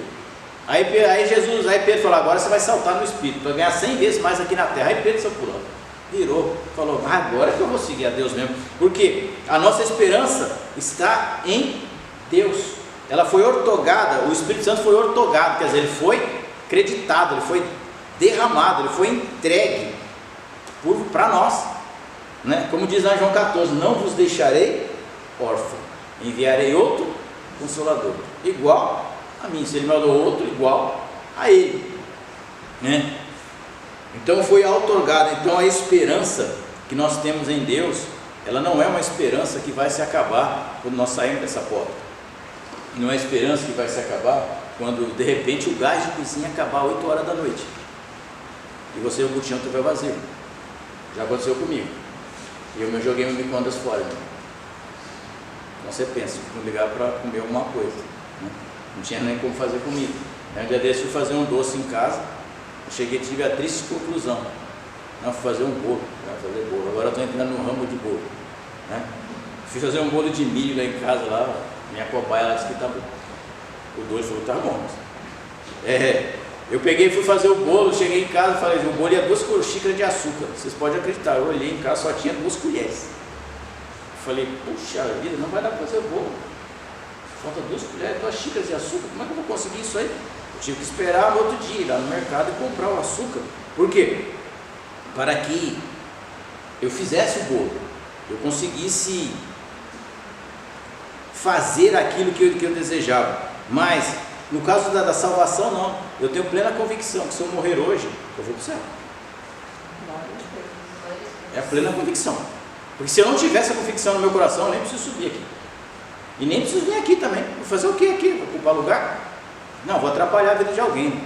Aí Pedro falou: agora você vai saltar no Espírito, vai ganhar 100 vezes mais aqui na terra. Aí Pedro saiu pulando, virou, falou: agora que eu vou seguir a Deus mesmo. Porque a nossa esperança está em Deus. Ela foi outorgada, o Espírito Santo foi outorgado, quer dizer, ele foi acreditado, ele foi derramado, ele foi entregue para nós. Como diz lá em João 14: não vos deixarei órfão, enviarei outro consolador, igual a mim. Se ele mandou outro, igual a ele. Então foi outorgada. Então a esperança que nós temos em Deus, ela não é uma esperança que vai se acabar quando nós saímos dessa porta. Não é esperança que vai se acabar quando de repente o gás de cozinha acabar 8 horas da noite e você o botijão estiver vazio. Já aconteceu comigo. E eu me joguei meu micro-ondas fora. Então você pensa, vou ligar para comer alguma coisa, né? Não tinha nem como fazer comida. Aí um dia desse fui fazer um doce em casa. Eu cheguei e tive a triste conclusão: não, fui fazer um bolo, agora estou entrando no ramo de bolo, né? Fui fazer um bolo de milho lá em casa, lá, minha cobaia ela disse que tá bom. O doce falou, tá bom. Eu peguei e fui fazer o bolo, cheguei em casa e falei, o bolo ia 2 xícaras de açúcar. Vocês podem acreditar, eu olhei em casa, só tinha 2 colheres. Falei, puxa vida, não vai dar para fazer o bolo. Falta 2 colheres, 2 xícaras de açúcar, como é que eu vou conseguir isso aí? Eu tive que esperar no outro dia, ir lá no mercado e comprar o açúcar. Por quê? Para que eu fizesse o bolo, eu conseguisse fazer aquilo que eu desejava. Mas no caso da salvação, não. Eu tenho plena convicção que se eu morrer hoje, eu vou para o céu. É a plena convicção. Porque se eu não tivesse a convicção no meu coração, eu nem preciso subir aqui. E nem preciso vir aqui também. Vou fazer o que aqui? Vou ocupar lugar? Não, vou atrapalhar a vida de alguém.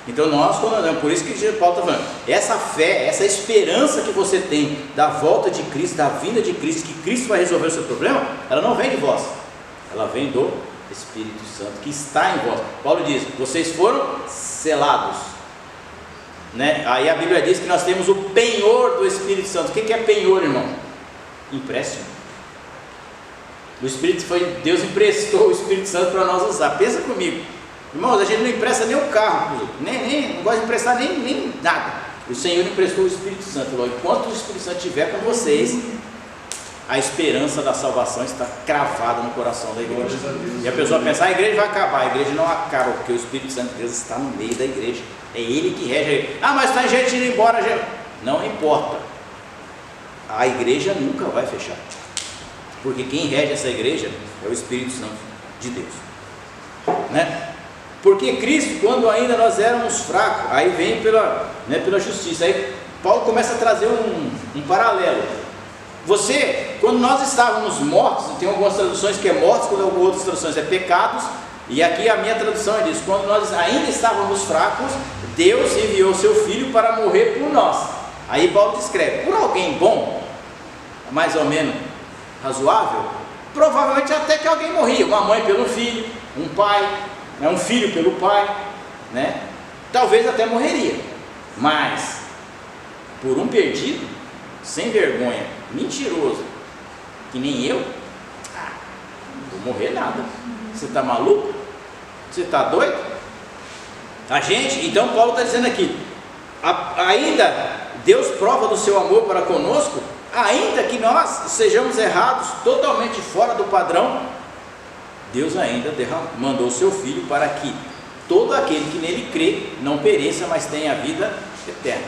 Então nós, por isso que Paulo está falando, essa fé, essa esperança que você tem da volta de Cristo, da vinda de Cristo, que Cristo vai resolver o seu problema, ela não vem de vós, ela vem do Espírito Santo que está em vós. Paulo diz, vocês foram selados, né? Aí a Bíblia diz que nós temos o penhor do Espírito Santo. O que é penhor, irmão? Empréstimo. Deus emprestou o Espírito Santo para nós usar. Pensa comigo, irmãos, a gente não empresta nem o carro, não gosta de emprestar nem nada. O Senhor emprestou o Espírito Santo. Enquanto o Espírito Santo estiver com vocês, a esperança da salvação está cravada no coração da igreja. E a pessoa pensa, a igreja vai acabar. A igreja não acaba, porque o Espírito Santo de Deus está no meio da igreja. É Ele que rege. Mas está gente indo embora. Não importa. A igreja nunca vai fechar, porque quem rege essa igreja é o Espírito Santo de Deus, né? Porque Cristo, quando ainda nós éramos fracos, aí vem pela justiça. Aí Paulo começa a trazer um paralelo. Quando nós estávamos mortos, tem algumas traduções que é mortos, quando outras traduções é pecados, e aqui a minha tradução diz, quando nós ainda estávamos fracos, Deus enviou seu Filho para morrer por nós. Aí Paulo descreve, por alguém bom, mais ou menos razoável, provavelmente até que alguém morria, uma mãe pelo filho, um pai, um filho pelo pai, né? Talvez até morreria, mas por um perdido, sem vergonha, mentiroso, que nem eu, não vou morrer nada. Você está maluco? Você está doido? Então Paulo está dizendo aqui, ainda Deus prova do seu amor para conosco, ainda que nós sejamos errados, totalmente fora do padrão, Deus ainda mandou o seu Filho para que todo aquele que nele crê não pereça, mas tenha a vida eterna.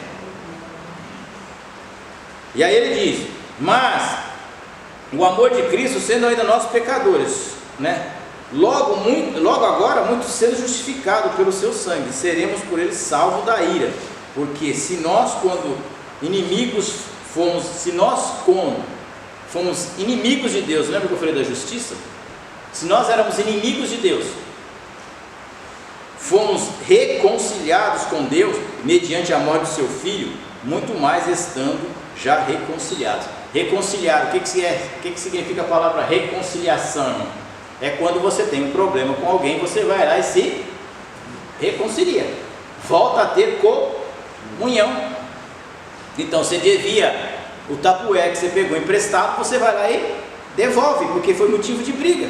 E aí ele diz, mas o amor de Cristo sendo ainda nós pecadores, né? Logo agora, muito sendo justificado pelo seu sangue, seremos por ele salvos da ira. Porque se nós quando fomos inimigos de Deus, lembra que eu falei da justiça? Se nós éramos inimigos de Deus, fomos reconciliados com Deus mediante a morte do seu Filho, muito mais estando já reconciliados. Reconciliar, o que significa a palavra reconciliação, irmão? É quando você tem um problema com alguém, você vai lá e se reconcilia, volta a ter comunhão. Então você devia o tapué que você pegou emprestado, você vai lá e devolve, porque foi motivo de briga.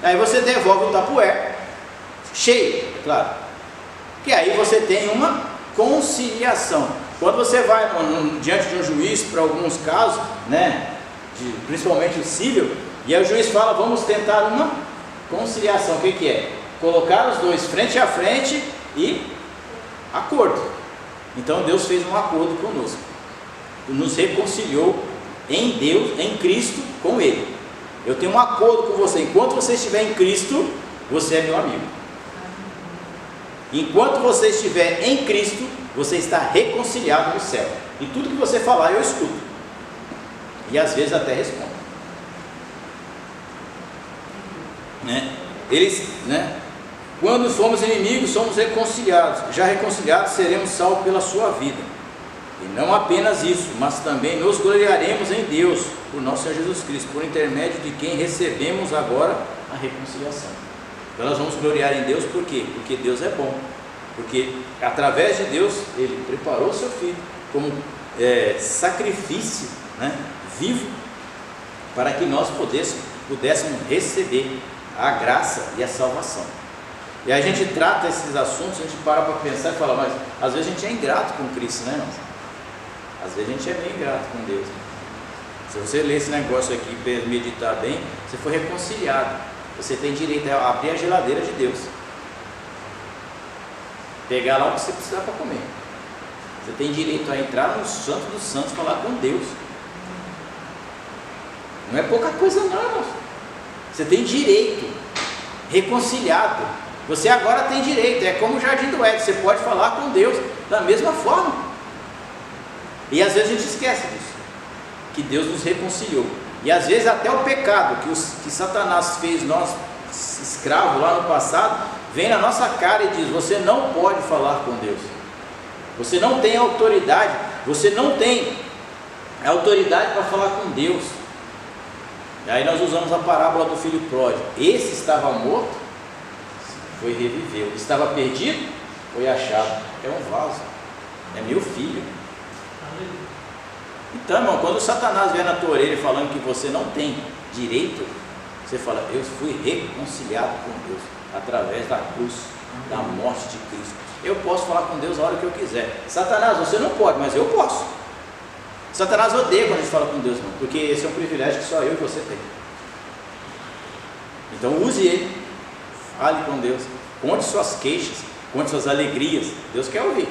Aí você devolve o tapué cheio, é claro, que aí você tem uma conciliação. Quando você vai diante de um juiz, para alguns casos, né, principalmente o civil, e aí o juiz fala, vamos tentar uma conciliação. O que é? Colocar os dois frente a frente e acordo. Então Deus fez um acordo conosco, nos reconciliou em Deus, em Cristo, com Ele. Eu tenho um acordo com você. Enquanto você estiver em Cristo, você é meu amigo. Enquanto você estiver em Cristo, você está reconciliado no céu. E tudo que você falar eu escuto. E às vezes até respondo. Quando fomos inimigos, somos reconciliados. Já reconciliados, seremos salvos pela sua vida. E não apenas isso, mas também nos gloriaremos em Deus, por nosso Senhor Jesus Cristo, por intermédio de quem recebemos agora a reconciliação. Então nós vamos gloriar em Deus, por quê? Porque Deus é bom. Porque através de Deus, Ele preparou o seu Filho como sacrifício, vivo, para que nós pudéssemos receber a graça e a salvação. E a gente trata esses assuntos, a gente para pensar e fala, mas às vezes a gente é ingrato com Cristo, né, irmãos? Às vezes a gente é bem ingrato com Deus. Se você ler esse negócio aqui e meditar bem, você foi reconciliado. Você tem direito a abrir a geladeira de Deus, pegar lá o que você precisar para comer. Você tem direito a entrar no Santo dos Santos e falar com Deus. Não é pouca coisa não, irmãos. Você tem direito, reconciliado. Você agora tem direito, é como o Jardim do Éden, você pode falar com Deus da mesma forma. E às vezes a gente esquece disso, que Deus nos reconciliou. E às vezes até o pecado que Satanás fez nós escravos lá no passado, vem na nossa cara e diz, você não pode falar com Deus. Você não tem autoridade, você não tem autoridade para falar com Deus. E aí nós usamos a parábola do filho pródigo. Esse estava morto, foi reviveu. Estava perdido, foi achado. É um vaso, é meu filho. Então, irmão, quando o Satanás vier na tua orelha falando que você não tem direito, você fala, eu fui reconciliado com Deus através da cruz, da morte de Cristo. Eu posso falar com Deus a hora que eu quiser. Satanás, você não pode, mas eu posso. Satanás odeia quando a gente fala com Deus, não, porque esse é um privilégio que só eu e você tem. Então use ele, fale com Deus, conte suas queixas, conte suas alegrias. Deus quer ouvir.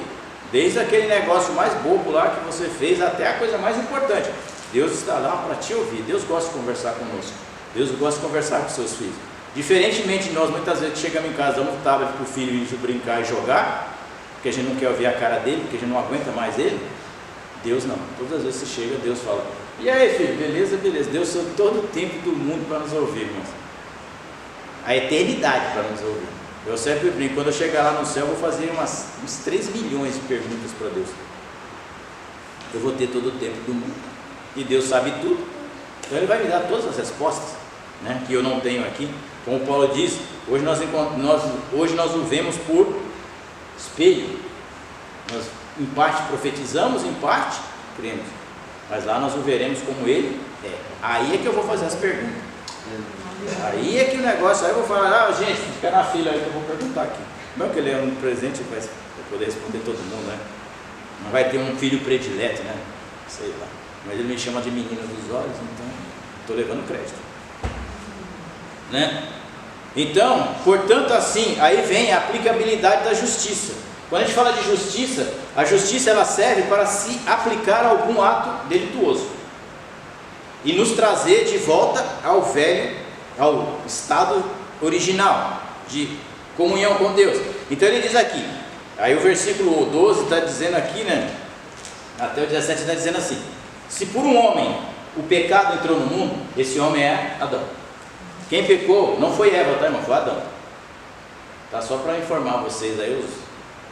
Desde aquele negócio mais bobo lá que você fez até a coisa mais importante. Deus está lá para te ouvir. Deus gosta de conversar conosco. Deus gosta de conversar com seus filhos. Diferentemente de nós, muitas vezes chegamos em casa, damos um tablet para o filho ir brincar e jogar, porque a gente não quer ouvir a cara dele, porque a gente não aguenta mais ele. Deus não. Todas as vezes você chega, Deus fala, e aí filho, beleza, beleza. Deus tem todo o tempo do mundo para nos ouvir, irmãos. A eternidade para nos ouvir. Eu sempre brinco, quando eu chegar lá no céu, eu vou fazer uns 3 milhões de perguntas para Deus. Eu vou ter todo o tempo do mundo. E Deus sabe tudo. Então Ele vai me dar todas as respostas, que eu não tenho aqui. Como Paulo diz, hoje nós o vemos por espelho. Nós em parte profetizamos, em parte cremos. Mas lá nós o veremos como Ele é. Aí é que eu vou fazer as perguntas. Aí é que o negócio, aí eu vou falar, gente, fica na fila aí que eu vou perguntar aqui. Não que ele é um presente para poder responder todo mundo, Não vai ter um filho predileto, Sei lá. Mas ele me chama de menino dos olhos, então estou levando crédito. Então, portanto assim, aí vem a aplicabilidade da justiça. Quando a gente fala de justiça, a justiça ela serve para se aplicar a algum ato delituoso e nos trazer de volta ao estado original de comunhão com Deus. Então ele diz aqui, aí o versículo 12 está dizendo aqui, até o 17 está dizendo assim, se por um homem o pecado entrou no mundo, esse homem é Adão. Quem pecou não foi Eva, tá, irmão? Foi Adão. Tá, só para informar vocês aí,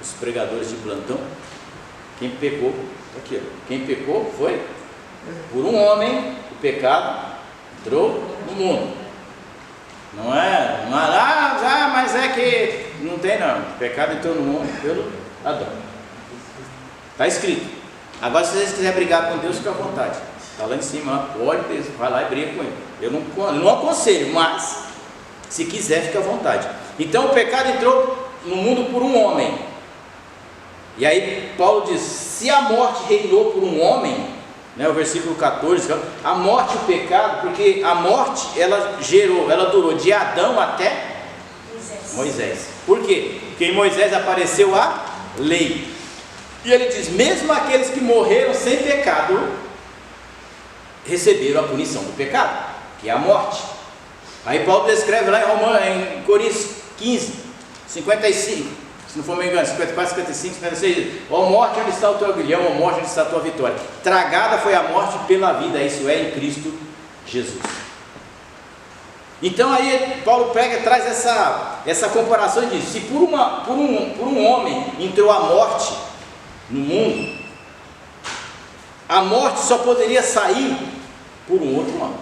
os pregadores de plantão, quem pecou, aqui, quem pecou foi por um homem, o pecado entrou no mundo. Não é, mas é que não tem não, o pecado entrou no mundo pelo Adão. Está escrito. Agora se vocês quiserem brigar com Deus, fica à vontade. Está lá em cima, pode, vai lá e briga com ele. Eu não aconselho, mas se quiser, fica à vontade. Então o pecado entrou no mundo por um homem. E aí Paulo diz, se a morte reinou por um homem, o versículo 14, a morte e o pecado, porque a morte ela durou de Adão até Moisés. Por quê? Porque em Moisés apareceu a lei. E ele diz, mesmo aqueles que morreram sem pecado, receberam a punição do pecado, que é a morte. Aí Paulo descreve lá em Coríntios 15, 55, Se não for me engano, 54, 55, 56, ó morte, onde está o teu aguilhão, ó morte, onde está a tua vitória? Tragada foi a morte pela vida, isso é, em Cristo Jesus. Então aí Paulo pega e traz essa comparação e diz: se por um homem entrou a morte no mundo, a morte só poderia sair por um outro homem.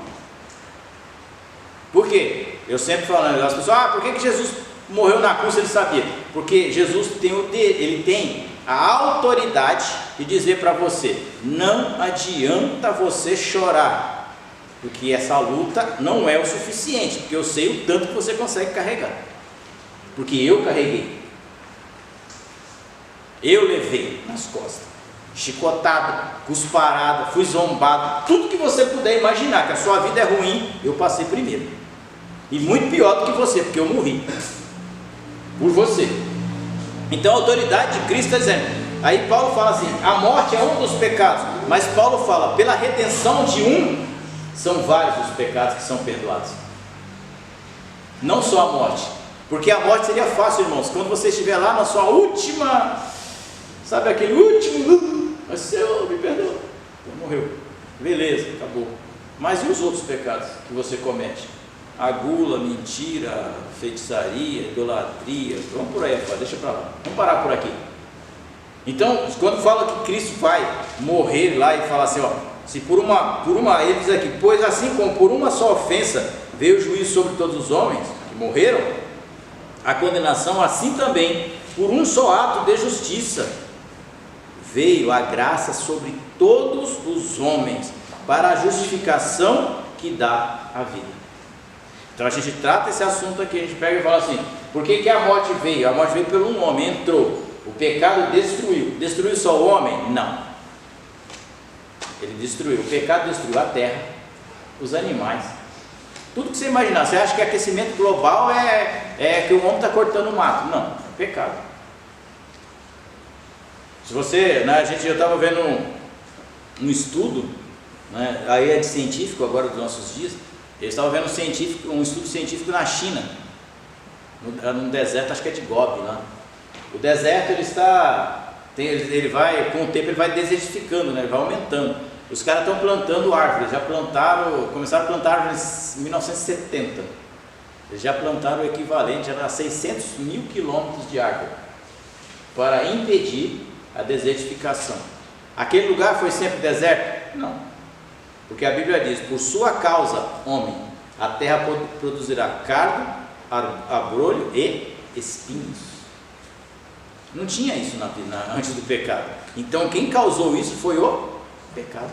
Por quê? Eu sempre falo, as pessoas, por que Jesus morreu na cruz? Ele sabia. Porque Jesus tem a autoridade de dizer para você: não adianta você chorar, porque essa luta não é o suficiente, porque eu sei o tanto que você consegue carregar, porque eu carreguei, eu levei nas costas, chicotado, cusparada, fui zombado, tudo que você puder imaginar, que a sua vida é ruim, eu passei primeiro, e muito pior do que você, porque eu morri por você. Então a autoridade de Cristo está dizendo. Aí Paulo fala assim: a morte é um dos pecados, mas Paulo fala, pela redenção de um, são vários os pecados que são perdoados, não só a morte, porque a morte seria fácil, irmãos, quando você estiver lá na sua última, sabe aquele último, mas Senhor, me perdoa, morreu, beleza, acabou. Mas e os outros pecados que você comete? A gula, mentira, feitiçaria, idolatria, vamos por aí, deixa para lá, vamos parar por aqui. Então, quando fala que Cristo vai morrer lá e fala assim, se por uma, ele diz aqui, pois assim como por uma só ofensa veio o juízo sobre todos os homens que morreram, a condenação, assim também, por um só ato de justiça, veio a graça sobre todos os homens, para a justificação que dá a vida. Então a gente trata esse assunto aqui, a gente pega e fala assim: por que a morte veio? A morte veio por um homem, entrou, o pecado destruiu só o homem? Não, ele destruiu, o pecado destruiu a terra, os animais, tudo que você imaginar. Você acha que aquecimento global é que o homem está cortando o mato? Não, é pecado. Se você, eu estava vendo um estudo, aí é de científico agora dos nossos dias. Eles estavam vendo um estudo científico na China, no deserto, acho que é de Gobi lá. O deserto ele vai, com o tempo ele vai desertificando, ele vai aumentando. Os caras estão plantando árvores, começaram a plantar árvores em 1970. Eles já plantaram o equivalente a 600 mil quilômetros de árvore para impedir a desertificação. Aquele lugar foi sempre deserto? Não. Porque a Bíblia diz: por sua causa, homem, a terra produzirá cardo, abrolho e espinhos. Não tinha isso antes do pecado. Então quem causou isso foi o pecado,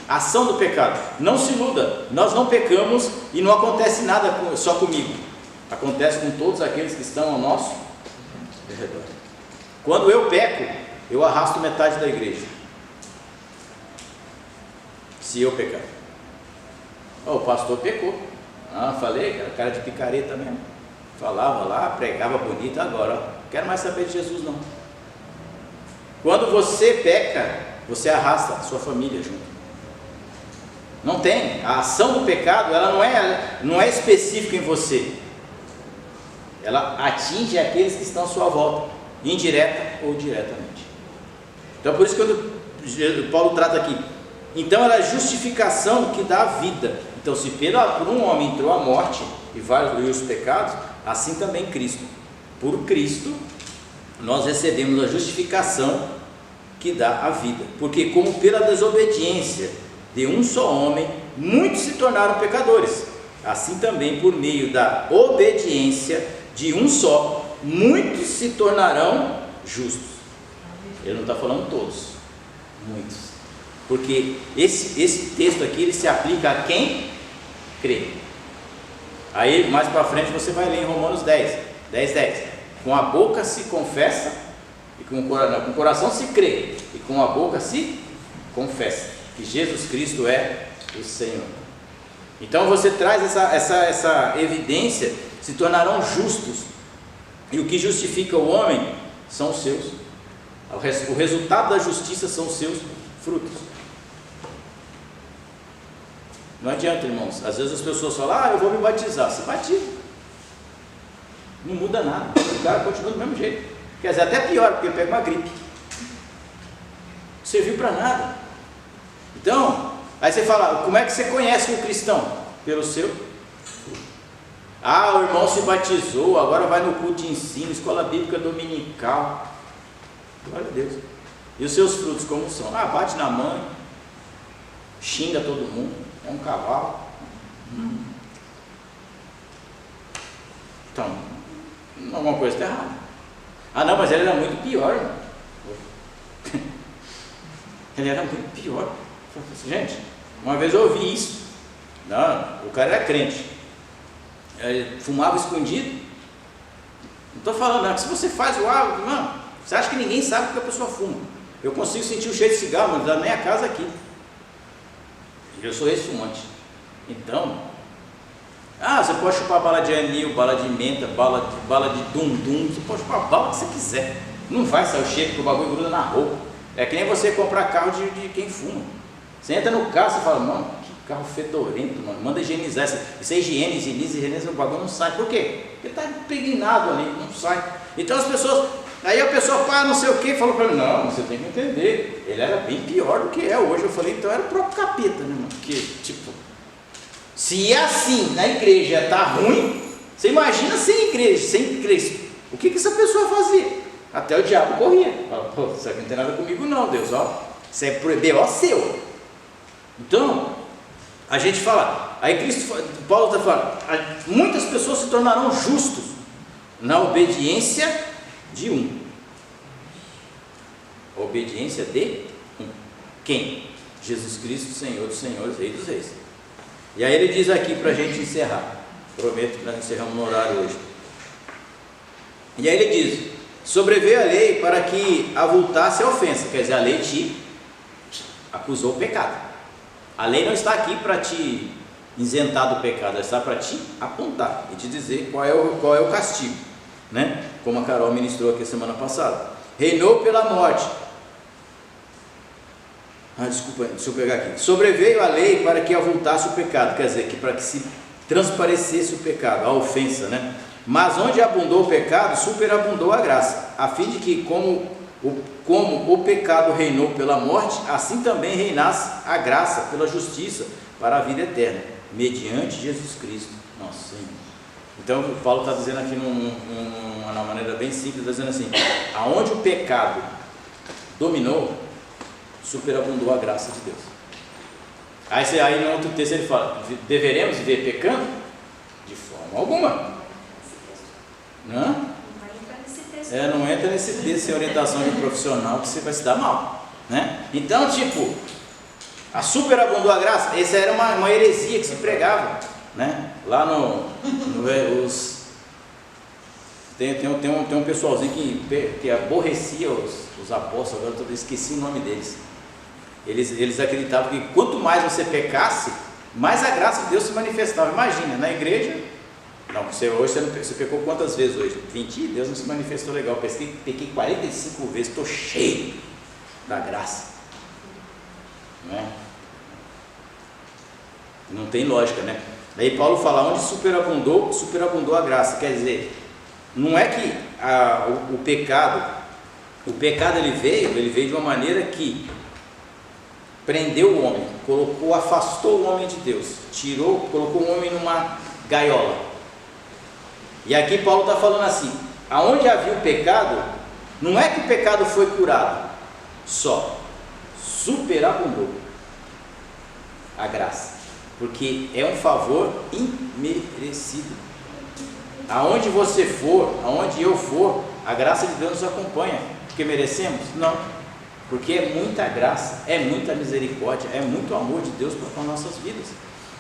a ação do pecado. Não se iluda, nós não pecamos e não acontece nada só comigo, acontece com todos aqueles que estão ao nosso redor. Quando eu peco, eu arrasto metade da igreja. Se eu pecar, o pastor pecou, falei, cara de picareta mesmo, falava lá, pregava bonito, agora não quero mais saber de Jesus não. Quando você peca, você arrasta a sua família junto. Não tem, a ação do pecado, ela não é específica em você, ela atinge aqueles que estão à sua volta, indireta ou diretamente. Então por isso que quando Paulo trata aqui, então ela é a justificação que dá a vida. Então se por um homem entrou a morte e vários os pecados, assim também Cristo. Por Cristo nós recebemos a justificação que dá a vida, porque como pela desobediência de um só homem muitos se tornaram pecadores, assim também por meio da obediência de um só muitos se tornarão justos. Ele não está falando todos, muitos. Porque esse texto aqui ele se aplica a quem crê. Aí mais para frente você vai ler em Romanos 10. Com a boca se confessa, e com o coração se crê, e com a boca se confessa que Jesus Cristo é o Senhor. Então você traz essa evidência, se tornarão justos, e o que justifica o homem são os seus, o resultado da justiça são os seus frutos. Não adianta, irmãos, às vezes as pessoas falam: eu vou me batizar. Se batiza, não muda nada, o cara continua do mesmo jeito. Quer dizer, até pior, porque pega uma gripe. Não serviu para nada. Então, aí você fala, como é que você conhece um cristão? Pelo seu fruto. Ah, o irmão se batizou, agora vai no culto de ensino, escola bíblica dominical. Glória a Deus. E os seus frutos como são? Ah, bate na mãe, xinga todo mundo, é um cavalo. Então, alguma coisa está errada. Ah não, mas ele era muito pior, irmão. Ele era muito pior. Gente, uma vez eu ouvi isso. Não, o cara era crente. Ele fumava escondido. Não estou falando, não, que se você faz o hábito, mano, você acha que ninguém sabe que a pessoa fuma. Eu consigo sentir o cheiro de cigarro, mas da minha casa aqui. Eu sou ex-fumante. Então, você pode chupar bala de anil, bala de menta, bala de dum-dum, você pode chupar a bala que você quiser. Não vai sair o cheiro, porque o bagulho gruda na roupa. É que nem você comprar carro de quem fuma. Você entra no carro, você fala, mano, que carro fedorento, mano, manda higienizar. Isso é higieniza, o bagulho não sai. Por quê? Porque está impregnado ali, não sai. Então as pessoas, aí a pessoa, não sei o que, falou para mim, não, você tem que entender, ele era bem pior do que é hoje. Eu falei, então era o próprio capeta, né, mano? Porque, tipo, se é assim, na igreja está ruim, você imagina sem igreja, sem Cristo. O que essa pessoa fazia? Até o diabo corria. Fala, pô, isso aqui não tem nada comigo não, Deus, ó. Isso é B.O. seu. Então, a gente fala, aí Paulo está falando, muitas pessoas se tornarão justos na obediência de um. Obediência de um. Quem? Jesus Cristo, Senhor dos Senhores, Rei dos Reis. E aí ele diz aqui para a gente encerrar. Prometo que nós encerramos no horário hoje. E aí ele diz: sobreveio a lei para que avultasse a ofensa. Quer dizer, a lei te acusou o pecado. A lei não está aqui para te isentar do pecado, ela está para te apontar e te dizer qual é o castigo, né? Como a Carol ministrou aqui semana passada. Reinou pela morte. Desculpa, deixa eu pegar aqui. Sobreveio a lei para que avultasse o pecado, quer dizer, que para que se transparecesse o pecado, a ofensa, né? Mas onde abundou o pecado, superabundou a graça, a fim de que como o pecado reinou pela morte, assim também reinasse a graça pela justiça para a vida eterna, mediante Jesus Cristo, nosso Senhor. Então, o Paulo está dizendo aqui, de uma maneira bem simples, está dizendo assim, aonde o pecado dominou, superabundou a graça de Deus. Aí no outro texto ele fala, deveremos viver pecando? De forma alguma. Não entra nesse texto sem orientação de profissional, que você vai se dar mal, né? Então, tipo, a superabundou a graça, essa era uma heresia que se pregava, né? Lá tem um pessoalzinho que aborrecia os apóstolos, agora eu esqueci o nome deles. Eles acreditavam que quanto mais você pecasse, mais a graça de Deus se manifestava. Imagina, na igreja, você pecou quantas vezes hoje? 20? Deus não se manifestou legal. Pequei 45 vezes, estou cheio da graça. Não tem lógica, né? Aí Paulo fala, onde superabundou a graça. Quer dizer, não é que o pecado ele veio de uma maneira que prendeu o homem, afastou o homem de Deus, colocou o homem numa gaiola. E aqui Paulo está falando assim, aonde havia o pecado, não é que o pecado foi curado, só superabundou a graça, porque é um favor imerecido. Aonde você for, aonde eu for, a graça de Deus nos acompanha, porque merecemos? Não, porque é muita graça, é muita misericórdia, é muito amor de Deus para com nossas vidas.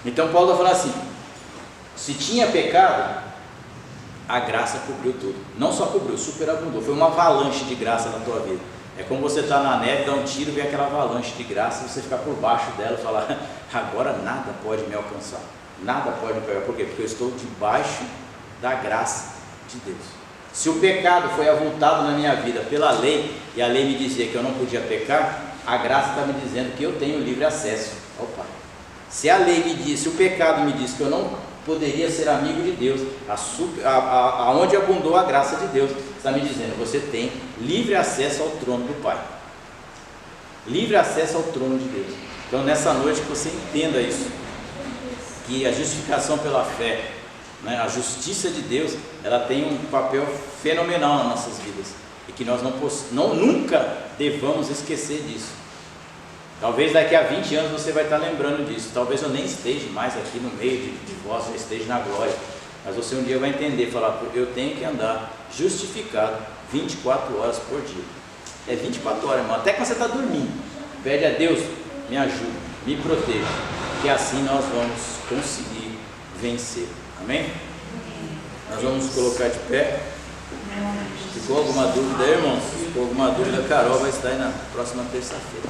Então Paulo está falando assim, se tinha pecado, a graça cobriu tudo. Não só cobriu, superabundou. Foi uma avalanche de graça na tua vida. É como você está na neve, dá um tiro, vem aquela avalanche de graça, e você ficar por baixo dela e falar, agora nada pode me alcançar, nada pode me pegar. Por quê? Porque eu estou debaixo da graça de Deus. Se o pecado foi avultado na minha vida pela lei, e a lei me dizia que eu não podia pecar, a graça está me dizendo que eu tenho livre acesso ao Pai. Se a lei me diz, se o pecado me diz que eu não poderia ser amigo de Deus, aonde abundou a graça de Deus. Está me dizendo, você tem livre acesso ao trono do Pai, livre acesso ao trono de Deus. Então nessa noite que você entenda isso, que a justificação pela fé, né, a justiça de Deus, ela tem um papel fenomenal nas nossas vidas, e que nós nunca devamos esquecer disso. Talvez daqui a 20 anos você vai estar lembrando disso, talvez eu nem esteja mais aqui no meio de vós, eu esteja na glória, mas você um dia vai entender, falar, eu tenho que andar justificado 24 horas por dia. É 24 horas, irmão, até quando você está dormindo. Pede a Deus, me ajude, me proteja, que assim nós vamos conseguir vencer. Amém? Nós vamos colocar de pé. Ficou alguma dúvida aí, irmãos? Se ficou alguma dúvida, a Carol vai estar aí na próxima terça-feira.